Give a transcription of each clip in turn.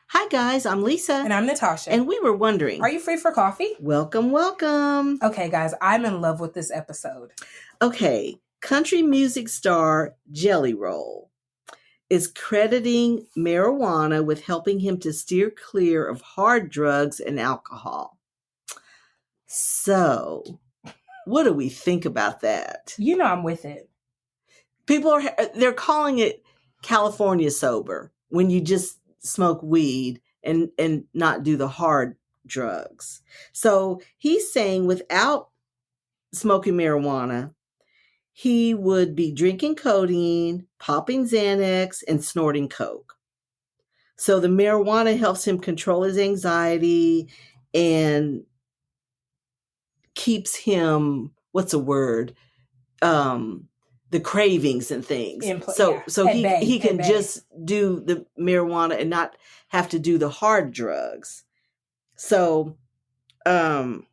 Hi guys, I'm Lisa. And I'm Natasha. And we were wondering, are you free for coffee? Welcome. Okay, guys, I'm in love with this episode. Okay, country music star Jelly Roll is crediting marijuana with helping him to steer clear of hard drugs and alcohol. So, what do we think about that? You know I'm with it. They're calling it California sober when you just smoke weed and not do the hard drugs. So he's saying without smoking marijuana, he would be drinking codeine, popping Xanax, and snorting coke. So the marijuana helps him control his anxiety and keeps him, the cravings and things. So he can just do the marijuana and not have to do the hard drugs. So, let's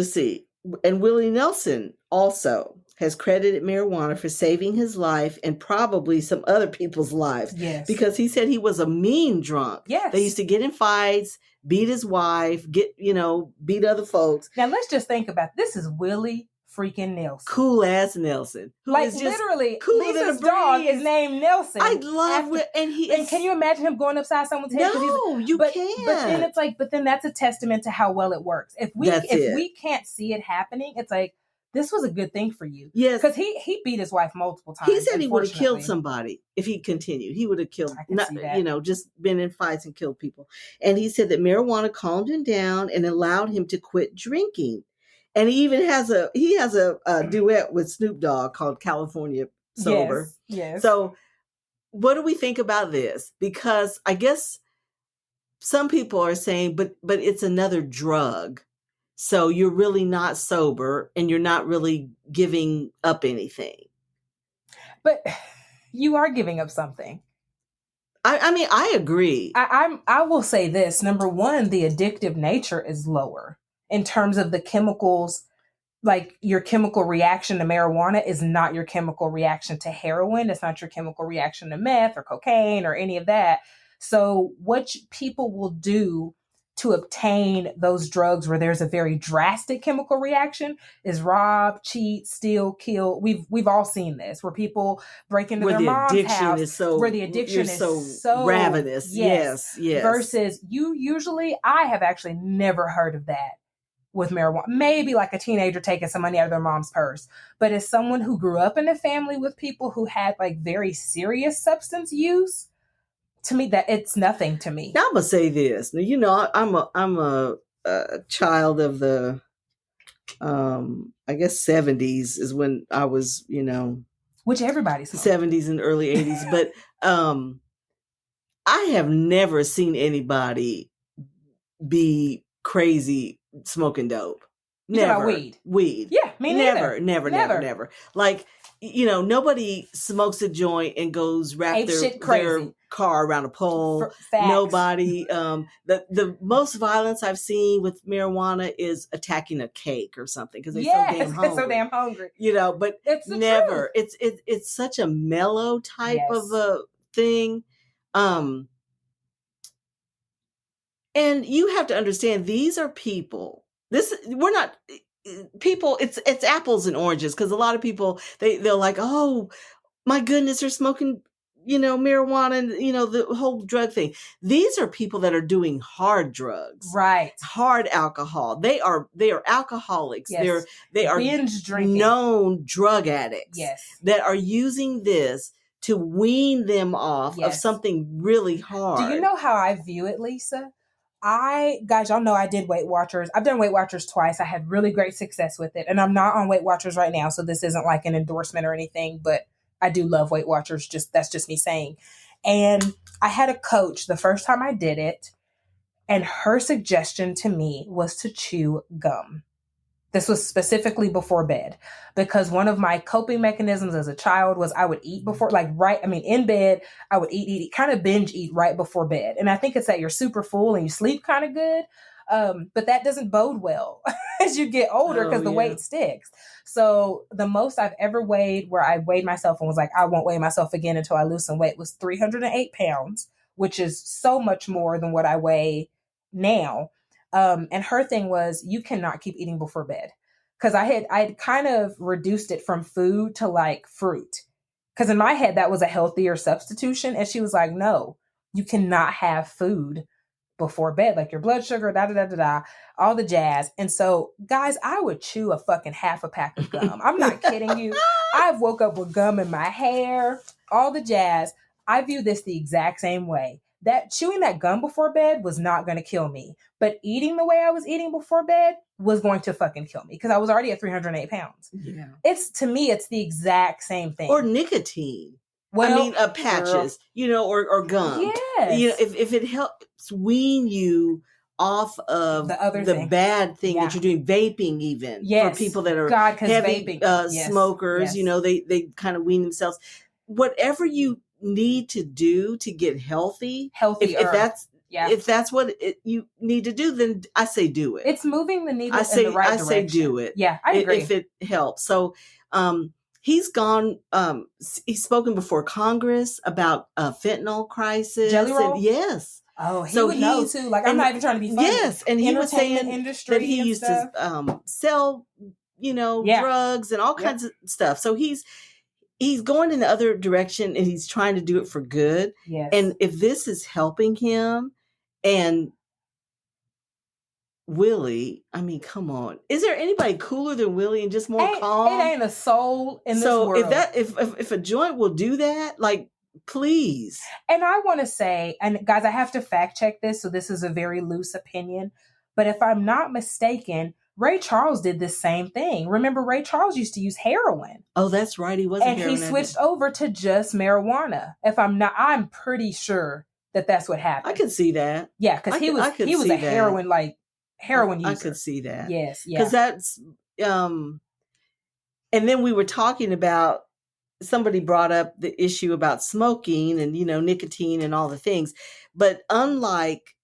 see. And Willie Nelson also has credited marijuana for saving his life and probably some other people's lives. Yes. Because he said he was a mean drunk. Yes. They used to get in fights, beat his wife, beat other folks. Now let's just think about this is Willie freaking Nelson. Cool ass Nelson. Who is just literally Lisa's dog is named Nelson. I love it. And can you imagine him going upside someone's head? No, you can't. But then that's a testament to how well it works. If we can't see it happening, it's like, this was a good thing for you. Yes. Because he beat his wife multiple times. He said he would have killed somebody if he continued. He would have killed, just been in fights and killed people. And he said that marijuana calmed him down and allowed him to quit drinking. And he even has a duet with Snoop Dogg called California Sober. Yes. So what do we think about this? Because I guess some people are saying, but it's another drug. So you're really not sober and you're not really giving up anything. But you are giving up something. I mean, I agree. I will say this. Number one, the addictive nature is lower. In terms of the chemicals, like your chemical reaction to marijuana is not your chemical reaction to heroin. It's not your chemical reaction to meth or cocaine or any of that. So what people will do to obtain those drugs where there's a very drastic chemical reaction is rob, cheat, steal, kill. We've all seen this where people break into their mom's house where the addiction is so ravenous. Yes. Versus I have actually never heard of that with marijuana. Maybe like a teenager taking some money out of their mom's purse. But as someone who grew up in a family with people who had like very serious substance use, to me, that it's nothing to me. Now I'm gonna say this. Now, I'm a child of the I guess 70s is when I was, which everybody's 70s and early 80s. But I have never seen anybody be crazy smoking dope. Never. Weed. Yeah, me neither. Never. Like, nobody smokes a joint and goes wrap their car around a pole. Nobody. The most violence I've seen with marijuana is attacking a cake or something because they're so damn hungry. But it's never. It's such a mellow type of a thing. And you have to understand, these are people. We're not people. It's apples and oranges because a lot of people they're like, oh my goodness, they're smoking, marijuana and the whole drug thing. These are people that are doing hard drugs, right? Hard alcohol. They are alcoholics. Yes. They are binge drinking, known drug addicts. Yes, that are using this to wean them off of something really hard. Do you know how I view it, Lisa? Guys, y'all know I did Weight Watchers. I've done Weight Watchers twice. I had really great success with it. And I'm not on Weight Watchers right now, so this isn't like an endorsement or anything, but I do love Weight Watchers. That's just me saying. And I had a coach the first time I did it, and her suggestion to me was to chew gum. This was specifically before bed because one of my coping mechanisms as a child was I would eat before, in bed, I would eat, kind of binge eat right before bed. And I think it's that you're super full and you sleep kind of good. But that doesn't bode well as you get older because the weight sticks. So the most I've ever weighed where I weighed myself and was like, I won't weigh myself again until I lose some weight was 308 pounds which is so much more than what I weigh now. And her thing was, you cannot keep eating before bed. Because I had kind of reduced it from food to like fruit. Because in my head, that was a healthier substitution. And she was like, no, you cannot have food before bed, like your blood sugar, da da da da da, all the jazz. And so, guys, I would chew a fucking half a pack of gum. I'm not kidding you. I've woke up with gum in my hair, all the jazz. I view this the exact same way. That chewing that gum before bed was not going to kill me, but eating the way I was eating before bed was going to fucking kill me because I was already at 308 pounds. Yeah. To me, it's the exact same thing. Or nicotine. Well, I mean, patches, or gum. Yes. If it helps wean you off of the bad thing that you're doing, vaping even, for people that are heavy vaping. Smokers, they kind of wean themselves. Whatever you need to do to get healthier. If that's what you need to do, then I say do it. It's moving the needle in the right direction. I say do it. Yeah, I agree. If it helps. So, he's gone. He's spoken before Congress about fentanyl crisis. Jelly Roll? Yes. Oh, he would know too. Like, I'm not even trying to be funny. Yes, and he was saying that he used to sell, drugs and all kinds of stuff. So he's going in the other direction, and he's trying to do it for good. Yes. And if this is helping him, and Willie, I mean, come on. Is there anybody cooler than Willie and just more calm? It ain't a soul in this world. So if a joint will do that, like, please. And I want to say, and guys, I have to fact check this, so this is a very loose opinion, but if I'm not mistaken, Ray Charles did this same thing. Remember, Ray Charles used to use heroin. Oh, that's right. He wasn't heroin. And he switched over to just marijuana. I'm pretty sure that's what happened. I could see that. Yeah, because he was a heroin user. I could see that. Yes, yeah. Because that's, and then we were talking about, somebody brought up the issue about smoking and, nicotine and all the things. But unlike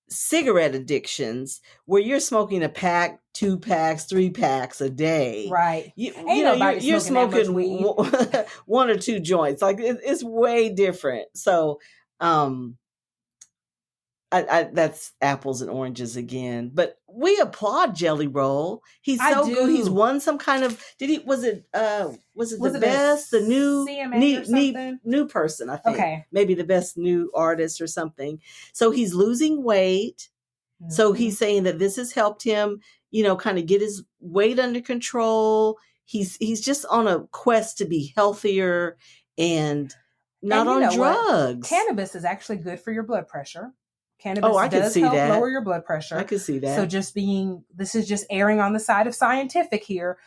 cigarette addictions, where you're smoking a pack, 2 packs, 3 packs a day, right? You're smoking 1 or 2 joints. Like, it's way different. So, that's apples and oranges again. But we applaud Jelly Roll. He's so good. He's won some kind of. Was it the best? The new CMA new person, I think. Okay. Maybe the best new artist or something. So he's losing weight. Mm-hmm. So he's saying that this has helped him, kind of get his weight under control. He's just on a quest to be healthier and not on drugs. Cannabis is actually good for your blood pressure. Cannabis does help lower your blood pressure. I can see that. So this is just erring on the side of scientific here.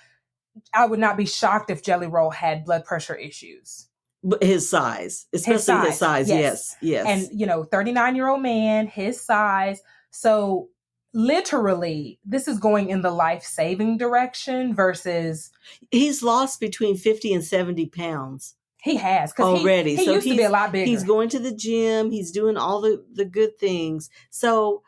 I would not be shocked if Jelly Roll had blood pressure issues. But his size, especially his size. Yes. And, 39-year-old man, his size. So literally, this is going in the life-saving direction versus. He's lost between 50 and 70 pounds. He has, because already. He used to be a lot bigger. He's going to the gym. He's doing all the good things. So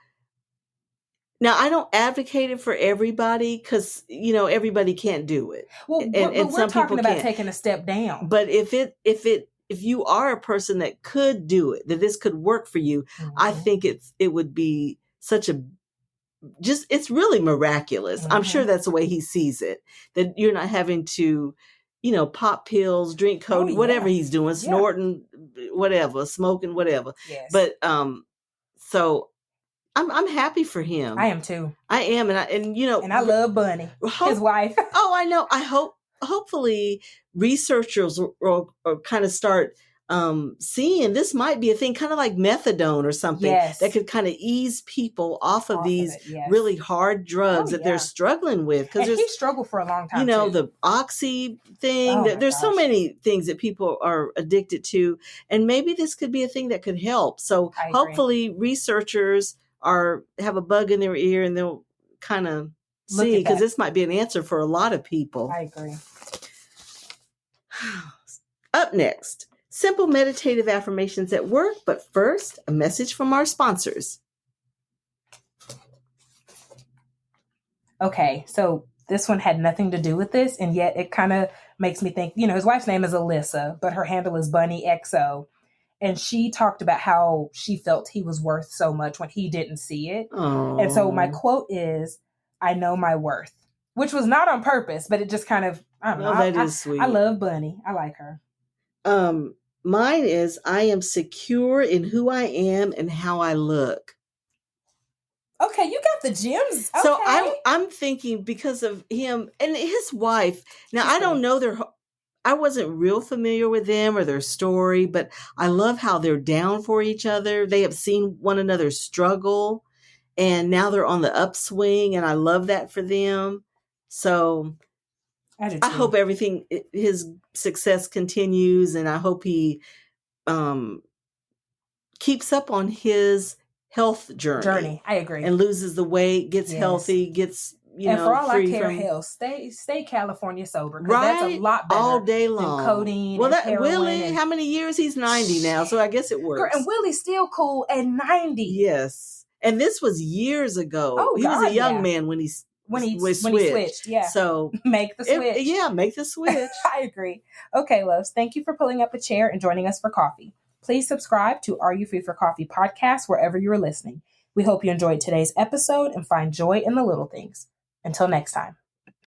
now I don't advocate it for everybody because everybody can't do it. Well, and we're talking about taking a step down. But if you are a person that could do it, that this could work for you, mm-hmm. I think it would be such a. It's really miraculous. Mm-hmm. I'm sure that's the way he sees it. That you're not having to. Pop pills, drink codeine, whatever he's doing, snorting, whatever, smoking, whatever. Yes. But so I'm happy for him. I am too. I am, and I love Bunny, his wife. Oh, I know. Hopefully researchers will kind of start seeing this might be a thing, kind of like methadone or something that could kind of ease people off of these really hard drugs that they're struggling with. Because he struggled for a long time. The oxy thing. There's so many things that people are addicted to, and maybe this could be a thing that could help. So hopefully researchers have a bug in their ear and they'll kind of see, because this might be an answer for a lot of people. I agree. Up next. Simple meditative affirmations at work, but first, a message from our sponsors. Okay, so this one had nothing to do with this, and yet it kind of makes me think, his wife's name is Alyssa, but her handle is Bunny XO. And she talked about how she felt he was worth so much when he didn't see it. Oh. And so my quote is, "I know my worth," which was not on purpose, but it just kind of, I don't know. That is sweet. I love Bunny. I like her. Mine is, "I am secure in who I am and how I look." Okay, you got the gems. Okay. So I'm thinking because of him and his wife. Now, I don't know I wasn't real familiar with them or their story, but I love how they're down for each other. They have seen one another struggle, and now they're on the upswing, and I love that for them. So I hope his success continues, and I hope he keeps up on his health journey. I agree. And loses the weight, gets healthy, gets and for all I care, hell, stay California sober, because that's a lot better all day long than codeine. Well, that Willie, how many years? He's 90 now, so I guess it works. Girl, and Willie's still cool at 90. Yes, and this was years ago. Oh, he was a young man when he switched. Yeah. So make the switch. Make the switch. I agree. Okay, loves. Thank you for pulling up a chair and joining us for coffee. Please subscribe to Are You Free for Coffee podcast wherever you are listening. We hope you enjoyed today's episode and find joy in the little things. Until next time.